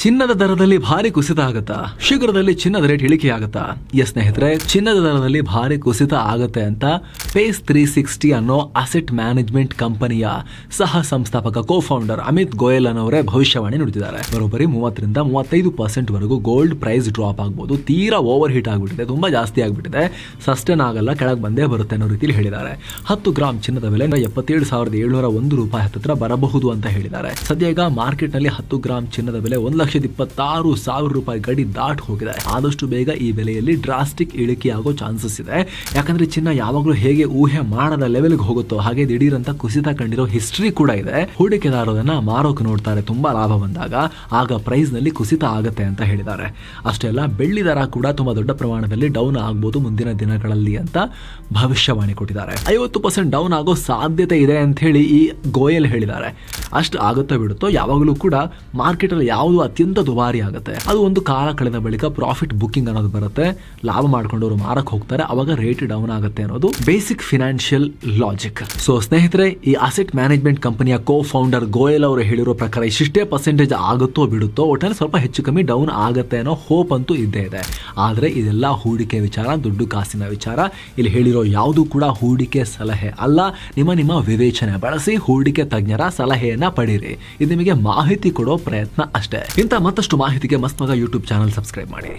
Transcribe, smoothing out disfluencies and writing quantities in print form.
ಚಿನ್ನದ ದರದಲ್ಲಿ ಭಾರಿ ಕುಸಿತ ಆಗುತ್ತಾ? ಶೀಘ್ರದಲ್ಲಿ ಚಿನ್ನದ ರೇಟ್ ಇಳಿಕೆ ಆಗುತ್ತಾ? ಎಸ್ ಸ್ನೇಹಿತರೆ, ಚಿನ್ನದ ದರದಲ್ಲಿ ಭಾರಿ ಕುಸಿತ ಆಗುತ್ತೆ ಅಂತ ಪೇಸ್ 360 ಅನ್ನೋ ಅಸೆಟ್ ಮ್ಯಾನೇಜ್ಮೆಂಟ್ ಕಂಪನಿಯ ಸಹ ಸಂಸ್ಥಾಪಕ ಕೋ-ಫೌಂಡರ್ ಅಮಿತ್ ಗೋಯಲ್ ಅನ್ನೋರೇ ಭವಿಷ್ಯವಾಣಿ ನುಡಿದಿದ್ದಾರೆ. ಬರೋಬ್ಬರಿ 30-35% ವರೆಗೂ ಗೋಲ್ಡ್ ಪ್ರೈಸ್ ಡ್ರಾಪ್ ಆಗಬಹುದು. ತೀರಾ ಓವರ್ ಹೀಟ್ ಆಗಿಬಿಟ್ಟಿದೆ, ತುಂಬಾ ಜಾಸ್ತಿ ಆಗಿಬಿಟ್ಟಿದೆ, ಸಸ್ಟೇನ್ ಆಗಲ್ಲ, ಕೆಳಗೆ ಬಂದೇ ಬರುತ್ತೆ ಅನ್ನೋ ರೀತಿಯಲ್ಲಿ ಹೇಳಿದ್ದಾರೆ. 10 ಗ್ರಾಮ್ ಚಿನ್ನದ ಬೆಲೆ 77,701 ರೂಪಾಯಿ ಹತ್ತಿರ ಬರಬಹುದು ಅಂತ ಹೇಳಿದ್ದಾರೆ. ಸದ್ಯ ಈಗ ಮಾರ್ಕೆಟ್ ನಲ್ಲಿ 10 ಗ್ರಾಮ್ ಚಿನ್ನದ ಬೆಲೆ 1,26,000 ರೂಪಾಯಿ ಗಡಿ ದಾಟ್ ಹೋಗಿದೆ. ಆದಷ್ಟು ಬೇಗ ಈ ಬೆಲೆಯಲ್ಲಿ ಡ್ರಾಸ್ಟಿಕ್ ಇಳಿಕೆ ಆಗೋ ಚಾನ್ಸಸ್ ಇದೆ. ಯಾಕಂದ್ರೆ ಚಿನ್ನ ಯಾವಾಗಲೂ ಹೇಗೆ ಊಹೆ ಮಾಡದ ಲೆವೆಲ್ಗೆ ಹೋಗುತ್ತೋ ಹಾಗೆ ದಿಢೀರ್ ಅಂತ ಕುಸಿತ ಕಂಡಿರೋ ಹಿಸ್ಟ್ರಿ ಕೂಡ ಇದೆ. ಹೂಡಿಕೆದಾರರನ್ನ ಮಾರೋಕೆ ನೋಡ್ತಾರೆ, ತುಂಬಾ ಲಾಭ ಬಂದಾಗ ಆಗ ಪ್ರೈಸ್ ನಲ್ಲಿ ಕುಸಿತ ಆಗುತ್ತೆ ಅಂತ ಹೇಳಿದ್ದಾರೆ. ಅಷ್ಟೇ ಅಲ್ಲ, ಬೆಳ್ಳಿ ದರ ಕೂಡ ತುಂಬಾ ದೊಡ್ಡ ಪ್ರಮಾಣದಲ್ಲಿ ಡೌನ್ ಆಗಬಹುದು ಮುಂದಿನ ದಿನಗಳಲ್ಲಿ ಅಂತ ಭವಿಷ್ಯವಾಣಿ ಕೊಟ್ಟಿದ್ದಾರೆ. 50% ಡೌನ್ ಆಗೋ ಸಾಧ್ಯತೆ ಇದೆ ಅಂತ ಹೇಳಿ ಈ ಗೋಯಲ್ ಹೇಳಿದ್ದಾರೆ. ಅಷ್ಟು ಆಗುತ್ತೋ ಬಿಡುತ್ತೋ, ಯಾವಾಗಲೂ ಕೂಡ ಮಾರ್ಕೆಟ್ ಅಲ್ಲಿ ಯಾವುದು ಅತ್ಯಂತ ದುಬಾರಿ ಆಗುತ್ತೆ ಅದು ಒಂದು ಕಾಲ ಕಳೆದ ಬಳಿಕ ಪ್ರಾಫಿಟ್ ಬುಕ್ಕಿಂಗ್ ಅನ್ನೋದು ಬರುತ್ತೆ. ಲಾಭ ಮಾಡ್ಕೊಂಡವರು ಮಾರಕ್ಕೆ ಹೋಗ್ತಾರೆ, ಅವಾಗ ರೇಟ್ ಡೌನ್ ಆಗುತ್ತೆ ಅನ್ನೋದು ಬೇಸಿಕ್ ಫಿನಾನ್ಷಿಯಲ್ ಲಾಜಿಕ್. ಸೊ ಸ್ನೇಹಿತರೆ, ಈ ಅಸೆಟ್ ಮ್ಯಾನೇಜ್ಮೆಂಟ್ ಕಂಪನಿಯ ಕೋ-ಫೌಂಡರ್ ಗೋಯಲ್ ಅವರು ಹೇಳಿರೋ ಪ್ರಕಾರ ಇಷ್ಟೇ ಪರ್ಸೆಂಟೇಜ್ ಆಗುತ್ತೋ ಬಿಡುತ್ತೋ, ಒಟ್ಟಾರೆ ಸ್ವಲ್ಪ ಹೆಚ್ಚು ಕಮ್ಮಿ ಡೌನ್ ಆಗುತ್ತೆ ಅನ್ನೋ ಹೋಪ್ ಅಂತೂ ಇದ್ದೇ ಇದೆ. ಆದ್ರೆ ಇದೆಲ್ಲ ಹೂಡಿಕೆ ವಿಚಾರ, ದುಡ್ಡು ಕಾಸಿನ ವಿಚಾರ. ಇಲ್ಲಿ ಹೇಳಿರೋ ಯಾವುದು ಕೂಡ ಹೂಡಿಕೆ ಸಲಹೆ ಅಲ್ಲ. ನಿಮ್ಮ ವಿವೇಚನೆ ಬಳಸಿ ಹೂಡಿಕೆ ತಜ್ಞರ ಸಲಹೆಯನ್ನ ಪಡೀರಿ. ಇದು ನಿಮಗೆ ಮಾಹಿತಿ ಕೊಡೋ ಪ್ರಯತ್ನ ಅಷ್ಟೇ. ಇಂಥ ಮತ್ತಷ್ಟು ಮಾಹಿತಿಗೆ ಮಸ್ತ್ ಮಗ ಯೂಟ್ಯೂಬ್ ಚಾನಲ್ ಸಬ್ಸ್ಕ್ರೈಬ್ ಮಾಡಿ.